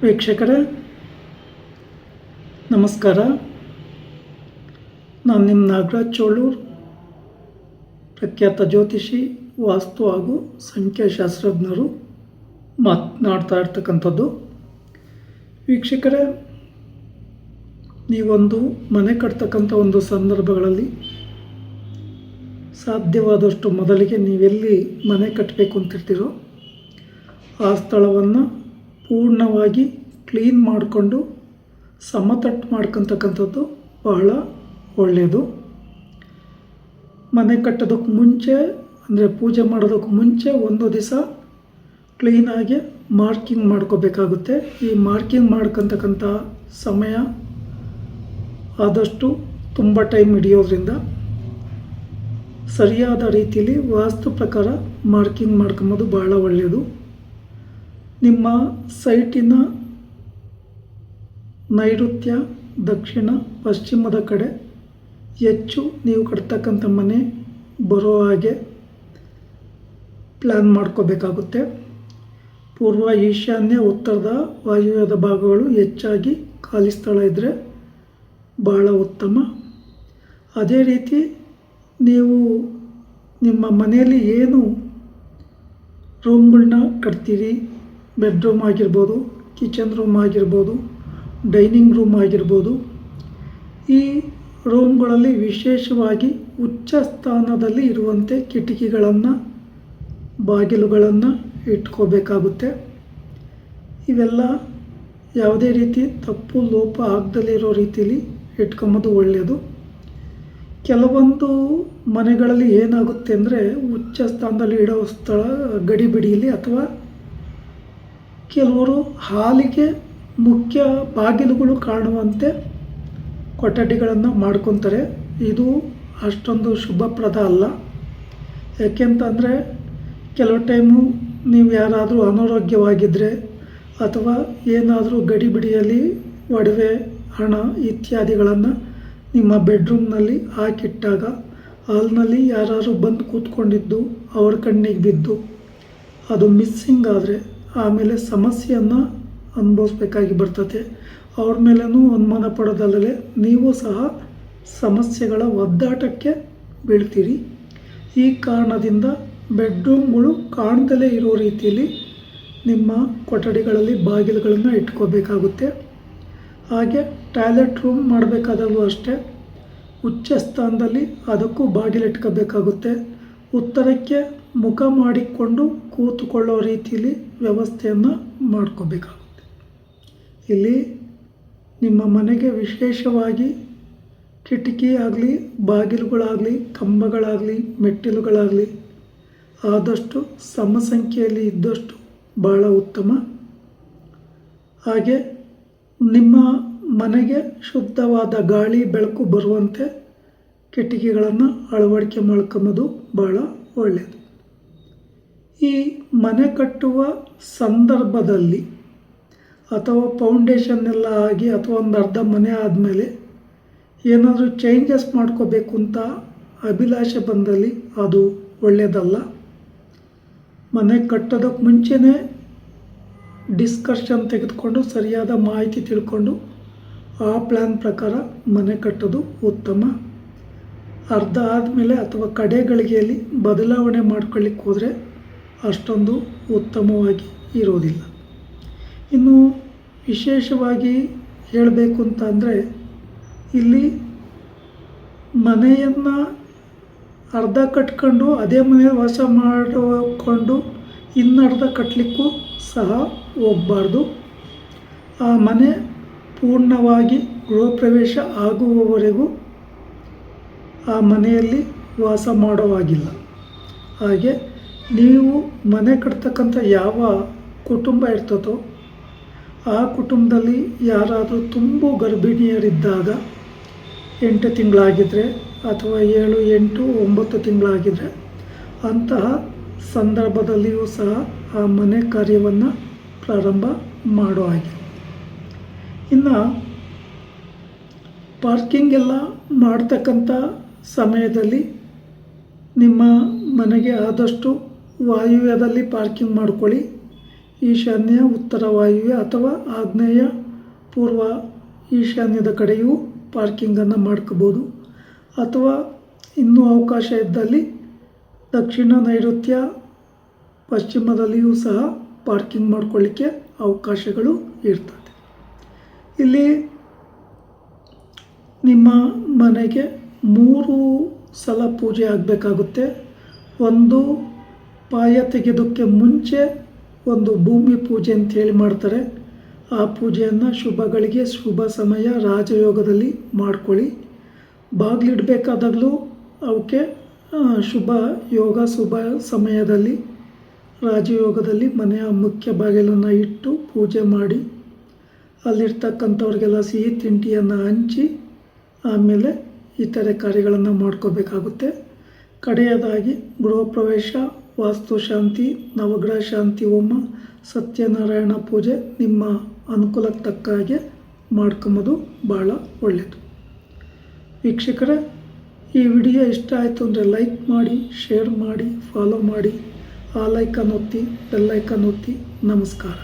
ವೀಕ್ಷಕರೇ ನಮಸ್ಕಾರ. ನಾನು ನಿಮ್ಮ ನಾಗರಾಜ್ ಚೋಳೂರ್, ಪ್ರಖ್ಯಾತ ಜ್ಯೋತಿಷಿ, ವಾಸ್ತು ಹಾಗೂ ಸಂಖ್ಯಾಶಾಸ್ತ್ರಜ್ಞರು ಮಾತನಾಡ್ತಾ ಇರ್ತಕ್ಕಂಥದ್ದು. ವೀಕ್ಷಕರೇ, ನೀವೊಂದು ಮನೆ ಕಟ್ತಕ್ಕಂಥ ಒಂದು ಸಂದರ್ಭಗಳಲ್ಲಿ ಸಾಧ್ಯವಾದಷ್ಟು ಮೊದಲಿಗೆ ನೀವೆಲ್ಲಿ ಮನೆ ಕಟ್ಟಬೇಕು ಅಂತಿರ್ತೀರೋ ಆ ಸ್ಥಳವನ್ನು ಪೂರ್ಣವಾಗಿ ಕ್ಲೀನ್ ಮಾಡಿಕೊಂಡು ಸಮತಟ್ಟು ಮಾಡ್ಕೊತಕ್ಕಂಥದ್ದು ಬಹಳ ಒಳ್ಳೆಯದು. ಮನೆ ಕಟ್ಟೋದಕ್ಕೆ ಮುಂಚೆ, ಅಂದರೆ ಪೂಜೆ ಮಾಡೋದಕ್ಕೆ ಮುಂಚೆ ಒಂದು ದಿವಸ ಕ್ಲೀನಾಗಿ ಮಾರ್ಕಿಂಗ್ ಮಾಡ್ಕೋಬೇಕಾಗುತ್ತೆ. ಈ ಮಾರ್ಕಿಂಗ್ ಮಾಡ್ಕೊತಕ್ಕಂಥ ಸಮಯ ಆದಷ್ಟು ತುಂಬ ಟೈಮ್ ಹಿಡಿಯೋದ್ರಿಂದ ಸರಿಯಾದ ರೀತಿಯಲ್ಲಿ ವಾಸ್ತು ಪ್ರಕಾರ ಮಾರ್ಕಿಂಗ್ ಮಾಡ್ಕೊಂಬೋದು ಬಹಳ ಒಳ್ಳೆಯದು. ನಿಮ್ಮ ಸೈಟಿನ ನೈಋತ್ಯ, ದಕ್ಷಿಣ, ಪಶ್ಚಿಮದ ಕಡೆ ಹೆಚ್ಚು ನೀವು ಕಟ್ತಕ್ಕಂಥ ಮನೆ ಬರೋ ಹಾಗೆ ಪ್ಲ್ಯಾನ್ ಮಾಡ್ಕೋಬೇಕಾಗುತ್ತೆ. ಪೂರ್ವ, ಈಶಾನ್ಯ, ಉತ್ತರದ, ವಾಯುವ್ಯದ ಭಾಗಗಳು ಹೆಚ್ಚಾಗಿ ಖಾಲಿ ಸ್ಥಳ ಇದ್ದರೆ ಬಹಳ ಉತ್ತಮ. ಅದೇ ರೀತಿ ನೀವು ನಿಮ್ಮ ಮನೆಯಲ್ಲಿ ಏನು ರೂಮ್ಗಳನ್ನ ಕಟ್ತೀರಿ, ಬೆಡ್ರೂಮ್ ಆಗಿರ್ಬೋದು, ಕಿಚನ್ ರೂಮ್ ಆಗಿರ್ಬೋದು, ಡೈನಿಂಗ್ ರೂಮ್ ಆಗಿರ್ಬೋದು, ಈ ರೂಮ್ಗಳಲ್ಲಿ ವಿಶೇಷವಾಗಿ ಉಚ್ಚ ಸ್ಥಾನದಲ್ಲಿ ಇರುವಂತೆ ಕಿಟಕಿಗಳನ್ನು, ಬಾಗಿಲುಗಳನ್ನು ಇಟ್ಕೋಬೇಕಾಗುತ್ತೆ. ಇವೆಲ್ಲ ಯಾವುದೇ ರೀತಿ ತಪ್ಪು ಲೋಪ ಆಗದಲ್ಲಿರೋ ರೀತಿಯಲ್ಲಿ ಇಟ್ಕೊಂಬೋದು ಒಳ್ಳೆಯದು. ಕೆಲವೊಂದು ಮನೆಗಳಲ್ಲಿ ಏನಾಗುತ್ತೆ ಅಂದರೆ ಉಚ್ಚ ಸ್ಥಾನದಲ್ಲಿ ಇಡೋ ಸ್ಥಳ ಗಡಿಬಿಡಿಯಲ್ಲಿ, ಅಥವಾ ಕೆಲವರು ಹಾಲಿಗೆ ಮುಖ್ಯ ಬಾಗಿಲುಗಳು ಕಾಣುವಂತೆ ಕೊಠಡಿಗಳನ್ನು ಮಾಡ್ಕೊತಾರೆ. ಇದು ಅಷ್ಟೊಂದು ಶುಭಪ್ರದ ಅಲ್ಲ. ಯಾಕೆಂತಂದರೆ ಕೆಲವು ಟೈಮು ನೀವು ಯಾರಾದರೂ ಅನಾರೋಗ್ಯವಾಗಿದ್ದರೆ ಅಥವಾ ಏನಾದರೂ ಗಡಿಬಿಡಿಯಲ್ಲಿ ಒಡವೆ, ಹಣ ಇತ್ಯಾದಿಗಳನ್ನು ನಿಮ್ಮ ಬೆಡ್ರೂಮ್ನಲ್ಲಿ ಹಾಕಿಟ್ಟಾಗ ಹಾಲ್ನಲ್ಲಿ ಯಾರಾದರೂ ಬಂದು ಕೂತ್ಕೊಂಡಿದ್ದು ಅವ್ರ ಕಣ್ಣಿಗೆ ಬಿದ್ದು ಅದು ಮಿಸ್ಸಿಂಗ್ ಆದರೆ ಆಮೇಲೆ ಸಮಸ್ಯೆಯನ್ನು ಅನುಭವಿಸ್ಬೇಕಾಗಿ ಬರ್ತದೆ. ಅವ್ರ ಮೇಲೂ ಅನುಮಾನ ಪಡೋದಲ್ಲದೆ ನೀವು ಸಹ ಸಮಸ್ಯೆಗಳ ಒದ್ದಾಟಕ್ಕೆ ಬೀಳ್ತೀರಿ. ಈ ಕಾರಣದಿಂದ ಬೆಡ್ರೂಮ್ಗಳು ಕಾಣದಲೇ ಇರೋ ರೀತಿಯಲ್ಲಿ ನಿಮ್ಮ ಕೊಠಡಿಗಳಲ್ಲಿ ಬಾಗಿಲುಗಳನ್ನು ಇಟ್ಕೋಬೇಕಾಗುತ್ತೆ. ಹಾಗೆ ಟಾಯ್ಲೆಟ್ ರೂಮ್ ಮಾಡಬೇಕಾದಾಗಲೂ ಅಷ್ಟೇ ಉಚ್ಚ ಸ್ಥಾನದಲ್ಲಿ ಅದಕ್ಕೂ ಬಾಗಿಲು ಇಟ್ಕೋಬೇಕಾಗುತ್ತೆ. ಉತ್ತರಕ್ಕೆ ಮುಖ ಮಾಡಿಕೊಂಡು ಕೂತುಕೊಳ್ಳೋ ರೀತಿಯಲ್ಲಿ ವ್ಯವಸ್ಥೆಯನ್ನು ಮಾಡ್ಕೋಬೇಕಾಗುತ್ತೆ. ಇಲ್ಲಿ ನಿಮ್ಮ ಮನೆಗೆ ವಿಶೇಷವಾಗಿ ಕಿಟಕಿ ಆಗಲಿ, ಬಾಗಿಲುಗಳಾಗಲಿ, ಕಂಬಗಳಾಗಲಿ, ಮೆಟ್ಟಿಲುಗಳಾಗಲಿ ಆದಷ್ಟು ಸಮಸಂಖ್ಯೆಯಲ್ಲಿ ಇದ್ದಷ್ಟು ಭಾಳ ಉತ್ತಮ. ಹಾಗೆ ನಿಮ್ಮ ಮನೆಗೆ ಶುದ್ಧವಾದ ಗಾಳಿ, ಬೆಳಕು ಬರುವಂತೆ ಕಿಟಕಿಗಳನ್ನು ಅಳವಡಿಕೆ ಮಾಡ್ಕೊಂಬೋದು ಭಾಳ ಒಳ್ಳೆಯದು. ಈ ಮನೆ ಕಟ್ಟುವ ಸಂದರ್ಭದಲ್ಲಿ ಅಥವಾ ಫೌಂಡೇಶನ್ ಎಲ್ಲ ಆಗಿ ಅಥವಾ ಒಂದು ಅರ್ಧ ಮನೆ ಆದಮೇಲೆ ಏನಾದರೂ ಚೇಂಜಸ್ ಮಾಡ್ಕೋಬೇಕು ಅಂತ ಅಭಿಲಾಷೆ ಬಂದಲ್ಲಿ ಅದು ಒಳ್ಳೆಯದಲ್ಲ. ಮನೆ ಕಟ್ಟೋದಕ್ಕೆ ಮುಂಚೆನೇ ಡಿಸ್ಕಷನ್ ತೆಗೆದುಕೊಂಡು ಸರಿಯಾದ ಮಾಹಿತಿ ತಿಳ್ಕೊಂಡು ಆ ಪ್ಲ್ಯಾನ್ ಪ್ರಕಾರ ಮನೆ ಕಟ್ಟೋದು ಉತ್ತಮ. ಅರ್ಧ ಆದಮೇಲೆ ಅಥವಾ ಕಡೆಗಳಿಗೆಯಲ್ಲಿ ಬದಲಾವಣೆ ಮಾಡ್ಕೊಳ್ಳಿಕ್ಕೆ ಹೋದರೆ ಅಷ್ಟೊಂದು ಉತ್ತಮವಾಗಿ ಇರೋದಿಲ್ಲ. ಇನ್ನು ವಿಶೇಷವಾಗಿ ಹೇಳಬೇಕು ಅಂತ ಅಂದರೆ, ಇಲ್ಲಿ ಮನೆಯನ್ನು ಅರ್ಧ ಕಟ್ಕೊಂಡು ಅದೇ ಮನೆಯಲ್ಲಿ ವಾಸ ಮಾಡಿಕೊಂಡು ಇನ್ನರ್ಧ ಕಟ್ಟಲಿಕ್ಕೂ ಸಹ ಹೋಗಬಾರ್ದು. ಆ ಮನೆ ಪೂರ್ಣವಾಗಿ ಗೃಹ ಪ್ರವೇಶ ಆಗುವವರೆಗೂ ಆ ಮನೆಯಲ್ಲಿ ವಾಸ ಮಾಡೋವಾಗಿಲ್ಲ. ಹಾಗೆ ನೀವು ಮನೆ ಕಟ್ತಕ್ಕಂಥ ಯಾವ ಕುಟುಂಬ ಇರ್ತದೋ ಆ ಕುಟುಂಬದಲ್ಲಿ ಯಾರಾದರೂ ತುಂಬ ಗರ್ಭಿಣಿಯರಿದ್ದಾಗ, 8 ತಿಂಗಳಾಗಿದ್ದರೆ ಅಥವಾ 7, 8, 9 ತಿಂಗಳಾಗಿದ್ದರೆ ಅಂತಹ ಸಂದರ್ಭದಲ್ಲಿಯೂ ಸಹ ಆ ಮನೆ ಕಾರ್ಯವನ್ನು ಪ್ರಾರಂಭ ಮಾಡೋ ಹಾಗೆ. ಇನ್ನು ಪಾರ್ಕಿಂಗ್ ಎಲ್ಲ ಮಾಡ್ತಕ್ಕಂಥ ಸಮಯದಲ್ಲಿ ನಿಮ್ಮ ಮನೆಗೆ ಆದಷ್ಟು ವಾಯುವ್ಯದಲ್ಲಿ ಪಾರ್ಕಿಂಗ್ ಮಾಡ್ಕೊಳ್ಳಿ. ಈಶಾನ್ಯ, ಉತ್ತರ ವಾಯುವ್ಯ ಅಥವಾ ಆಗ್ನೇಯ, ಪೂರ್ವ, ಈಶಾನ್ಯದ ಕಡೆಯೂ ಪಾರ್ಕಿಂಗನ್ನು ಮಾಡ್ಕೋಬೋದು. ಅಥವಾ ಇನ್ನೂ ಅವಕಾಶ ಇದ್ದಲ್ಲಿ ದಕ್ಷಿಣ, ನೈಋತ್ಯ, ಪಶ್ಚಿಮದಲ್ಲಿಯೂ ಸಹ ಪಾರ್ಕಿಂಗ್ ಮಾಡ್ಕೊಳ್ಳಿಕ್ಕೆ ಅವಕಾಶಗಳು ಇರ್ತದೆ. ಇಲ್ಲಿ ನಿಮ್ಮ ಮನೆಗೆ 3 ಸಲ ಪೂಜೆ ಆಗಬೇಕಾಗುತ್ತೆ. ಒಂದು ಪಾಯ ತೆಗೆಯೋದಕ್ಕೆ ಮುಂಚೆ ಒಂದು ಭೂಮಿ ಪೂಜೆ ಅಂತೇಳಿ ಮಾಡ್ತಾರೆ. ಆ ಪೂಜೆಯನ್ನು ಶುಭಗಳಿಗೆ ಶುಭ ಸಮಯ ರಾಜಯೋಗದಲ್ಲಿ ಮಾಡ್ಕೊಳ್ಳಿ. ಬಾಗಿಲಿಡಬೇಕಾದಾಗಲೂ ಅವಕ್ಕೆ ಶುಭ ಯೋಗ ಶುಭ ಸಮಯದಲ್ಲಿ ರಾಜಯೋಗದಲ್ಲಿ ಮನೆಯ ಮುಖ್ಯ ಬಾಗಿಲನ್ನು ಇಟ್ಟು ಪೂಜೆ ಮಾಡಿ ಅಲ್ಲಿರ್ತಕ್ಕಂಥವ್ರಿಗೆಲ್ಲ ಸಿಹಿ ತಿಂಡಿಯನ್ನು ಹಂಚಿ ಆಮೇಲೆ ಇತರೆ ಕಾರ್ಯಗಳನ್ನು ಮಾಡ್ಕೋಬೇಕಾಗುತ್ತೆ. ಕಡೆಯದಾಗಿ ಗೃಹ ಪ್ರವೇಶ, ವಾಸ್ತುಶಾಂತಿ, ನವಗ್ರಹ ಶಾಂತಿ ಹೋಮ, ಸತ್ಯನಾರಾಯಣ ಪೂಜೆ ನಿಮ್ಮ ಅನುಕೂಲಕ್ಕೆ ತಕ್ಕ ಹಾಗೆ ಮಾಡ್ಕೊಂಬೋದು ಭಾಳ ಒಳ್ಳೆಯದು. ವೀಕ್ಷಕರೇ, ಈ ವಿಡಿಯೋ ಇಷ್ಟ ಆಯಿತು ಅಂದರೆ ಲೈಕ್ ಮಾಡಿ, ಶೇರ್ ಮಾಡಿ, ಫಾಲೋ ಮಾಡಿ, ಆ ಲೈಕನ್ ಒತ್ತಿ, ಬೆಲ್ ಐಕನ್ ಒತ್ತಿ. ನಮಸ್ಕಾರ.